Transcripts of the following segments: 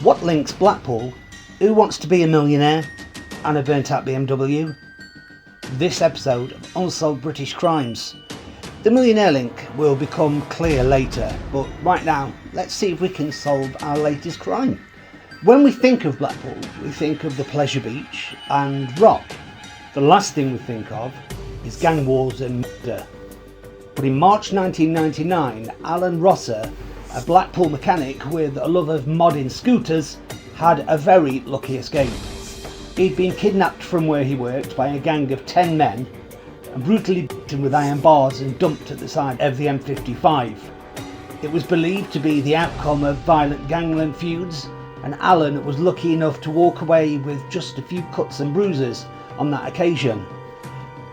What links Blackpool, Who Wants to Be a Millionaire, and a burnt out BMW? This episode of Unsolved British Crimes. The Millionaire link will become clear later, but right now, let's see if we can solve our latest crime. When we think of Blackpool, we think of the Pleasure Beach and rock. The last thing we think of is gang wars and murder. But in March 1999, Alan Rosser, a Blackpool mechanic with a love of modding scooters, had a very lucky escape. He'd been kidnapped from where he worked by a gang of 10 men and brutally beaten with iron bars and dumped at the side of the M55. It was believed to be the outcome of violent gangland feuds, and Alan was lucky enough to walk away with just a few cuts and bruises on that occasion.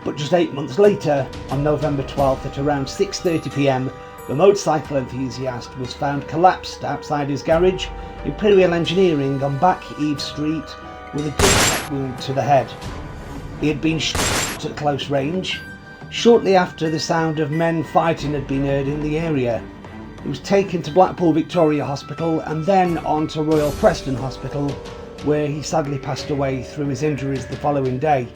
But just 8 months later, on November 12th at around 6:30 p.m, the motorcycle enthusiast was found collapsed outside his garage, Imperial Engineering, on Back Eve Street, with a gunshot wound to the head. He had been shot at close range. Shortly after, the sound of men fighting had been heard in the area. He was taken to Blackpool Victoria Hospital and then on to Royal Preston Hospital, where he sadly passed away through his injuries the following day.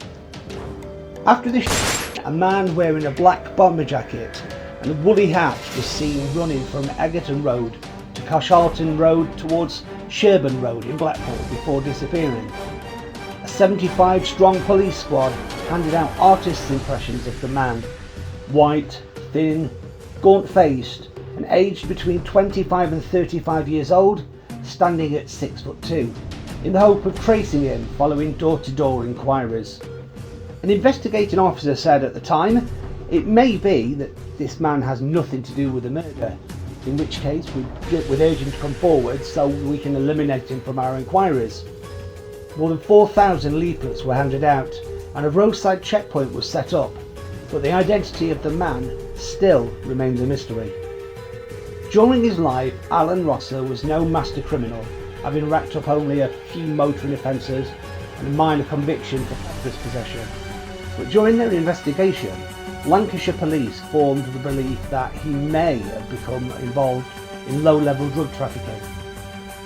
After the a man wearing a black bomber jacket and a woolly hat was seen running from Egerton Road to Coshalton Road towards Sherburn Road in Blackpool before disappearing. A 75-strong police squad handed out artists' impressions of the man. White, thin, gaunt-faced and aged between 25 and 35 years old, standing at 6'2", in the hope of tracing him following door-to-door inquiries. An investigating officer said at the time, "It may be that this man has nothing to do with the murder, in which case we'd urge him to come forward so we can eliminate him from our inquiries." More than 4,000 leaflets were handed out and a roadside checkpoint was set up, but the identity of the man still remains a mystery. During his life, Alan Rosser was no master criminal, having racked up only a few motoring offences and a minor conviction for reckless possession. But during their investigation, Lancashire police formed the belief that he may have become involved in low-level drug trafficking.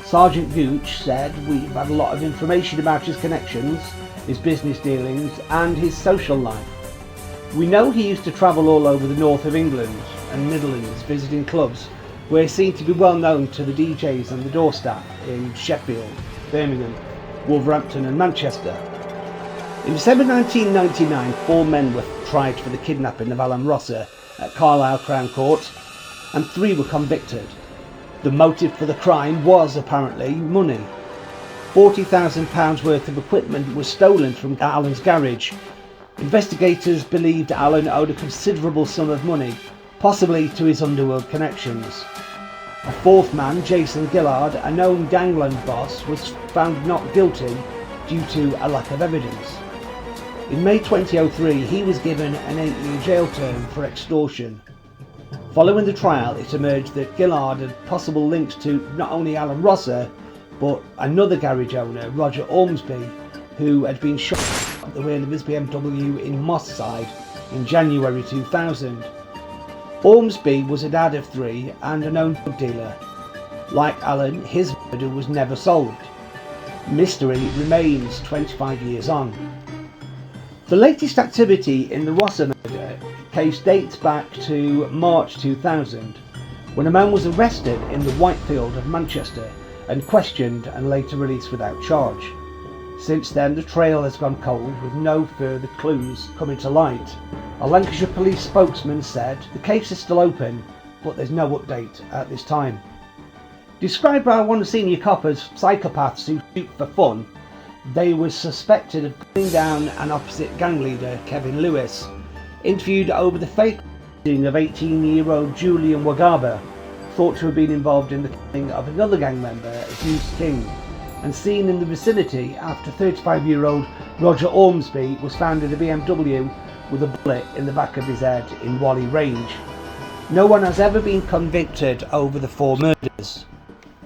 Sergeant Gooch said, "We've had a lot of information about his connections, his business dealings and his social life. We know he used to travel all over the north of England and Midlands visiting clubs where he seemed to be well known to the DJs and the door staff in Sheffield, Birmingham, Wolverhampton and Manchester." In December 1999, 4 men were tried for the kidnapping of Alan Rosser at Carlisle Crown Court, and 3 were convicted. The motive for the crime was apparently money. £40,000 worth of equipment was stolen from Alan's garage. Investigators believed Alan owed a considerable sum of money, possibly to his underworld connections. A 4th man, Jason Gillard, a known gangland boss, was found not guilty due to a lack of evidence. In May 2003, he was given an 8-year jail term for extortion. Following the trial, it emerged that Gillard had possible links to not only Alan Rosser, but another garage owner, Roger Ormsby, who had been shot at the wheel of his BMW in Moss Side in January 2000. Ormsby was a dad of 3 and a known drug dealer. Like Alan, his murder was never solved. Mystery remains 25 years on. The latest activity in the Rosser murder case dates back to March 2000, when a man was arrested in the Whitefield of Manchester and questioned and later released without charge. Since then, the trail has gone cold with no further clues coming to light. A Lancashire police spokesman said the case is still open, but there's no update at this time. Described by one senior cop as psychopaths who shoot for fun, they were suspected of gunning down an opposite gang leader, Kevin Lewis. Interviewed over the fake shooting of 18-year-old Julian Wagaba, thought to have been involved in the killing of another gang member, Zeus King, and seen in the vicinity after 35-year-old Roger Ormsby was found in a BMW with a bullet in the back of his head in Whalley Range. No one has ever been convicted over the 4 murders.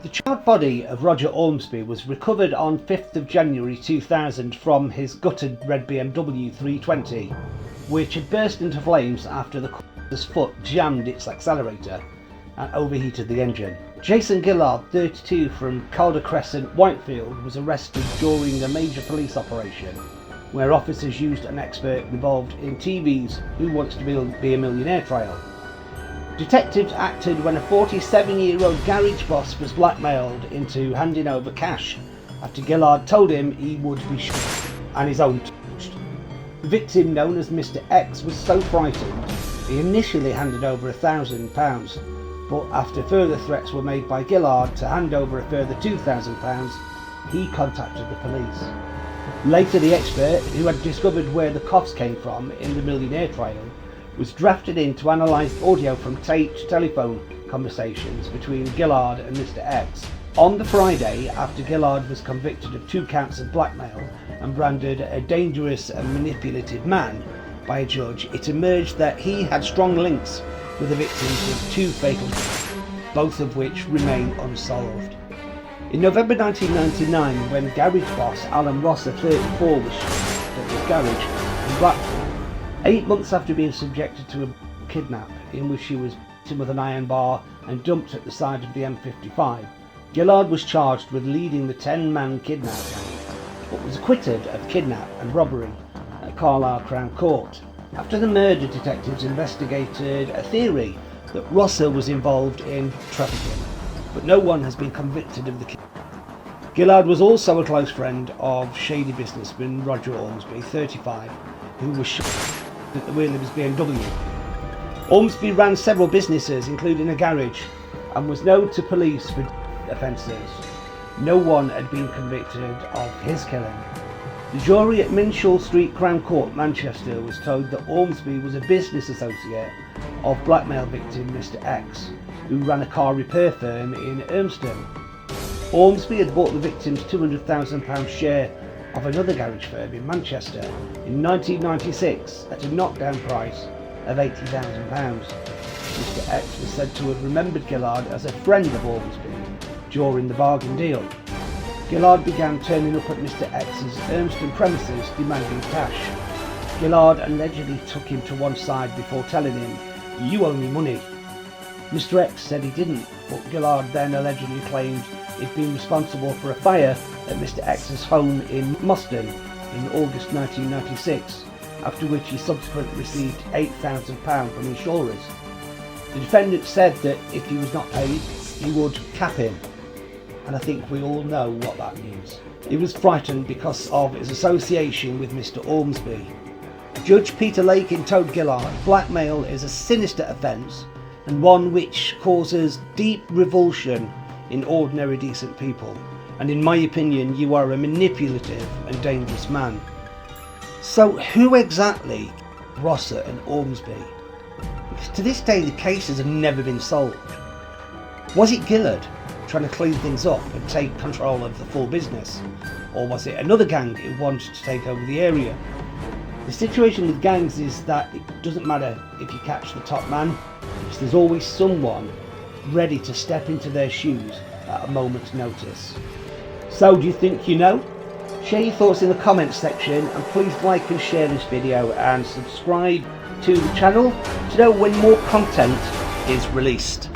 The charred body of Roger Ormsby was recovered on 5th of January 2000 from his gutted red BMW 320, which had burst into flames after the causer's foot jammed its accelerator and overheated the engine. Jason Gillard, 32, from Calder Crescent, Whitefield, was arrested during a major police operation where officers used an expert involved in TV's Who Wants to Be a Millionaire trial. Detectives acted when a 47-year-old garage boss was blackmailed into handing over cash after Gillard told him he would be shot and his own touched. The victim, known as Mr. X, was so frightened he initially handed over £1,000, but after further threats were made by Gillard to hand over a further £2,000, he contacted the police. Later, the expert, who had discovered where the coughs came from in the Millionaire trial, was drafted in to analyse audio from taped telephone conversations between Gillard and Mr. X. On the Friday, after Gillard was convicted of 2 counts of blackmail and branded a dangerous and manipulative man by a judge, it emerged that he had strong links with the victims of 2 fatal deaths, both of which remain unsolved. In November 1999, when garage boss Alan Rosser, 34, was shot at his garage in Blackpool, 8 months after being subjected to a kidnap in which he was beaten with an iron bar and dumped at the side of the M55, Gillard was charged with leading the 10-man kidnap gang, but was acquitted of kidnap and robbery at Carlisle Crown Court. After the murder, detectives investigated a theory that Rosser was involved in trafficking, but no one has been convicted of the kidnapping. Gillard was also a close friend of shady businessman Roger Ormsby, 35, who was shot at the wheel of his BMW. Ormsby ran several businesses, including a garage, and was known to police for offences. No one had been convicted of his killing. The jury at Minshull Street Crown Court, Manchester, was told that Ormsby was a business associate of blackmail victim Mr. X, who ran a car repair firm in Urmston. Ormsby had bought the victim's £200,000 share of another garage firm in Manchester in 1996 at a knockdown price of £80,000. Mr. X was said to have remembered Gillard as a friend of Ormsby during the bargain deal. Gillard began turning up at Mr. X's Urmston premises demanding cash. Gillard allegedly took him to one side before telling him, "You owe me money." Mr. X said he didn't, but Gillard then allegedly claimed he'd been responsible for a fire at Mr. X's home in Moston in August 1996, after which he subsequently received £8,000 from insurers. The defendant said that if he was not paid, he would cap him, and I think we all know what that means. He was frightened because of his association with Mr. Ormsby. Judge Peter Lakin told Gillard, "Blackmail is a sinister offence and one which causes deep revulsion in ordinary decent people, and in my opinion you are a manipulative and dangerous man." So who exactly Rosser and Ormsby? Because to this day the cases have never been solved. Was it Gillard trying to clean things up and take control of the full business, or was it another gang who wanted to take over the area? The situation with gangs is that it doesn't matter if you catch the top man, because there's always someone ready to step into their shoes at a moment's notice. So do you think you know? Share your thoughts in the comments section, and please like and share this video and subscribe to the channel to know when more content is released.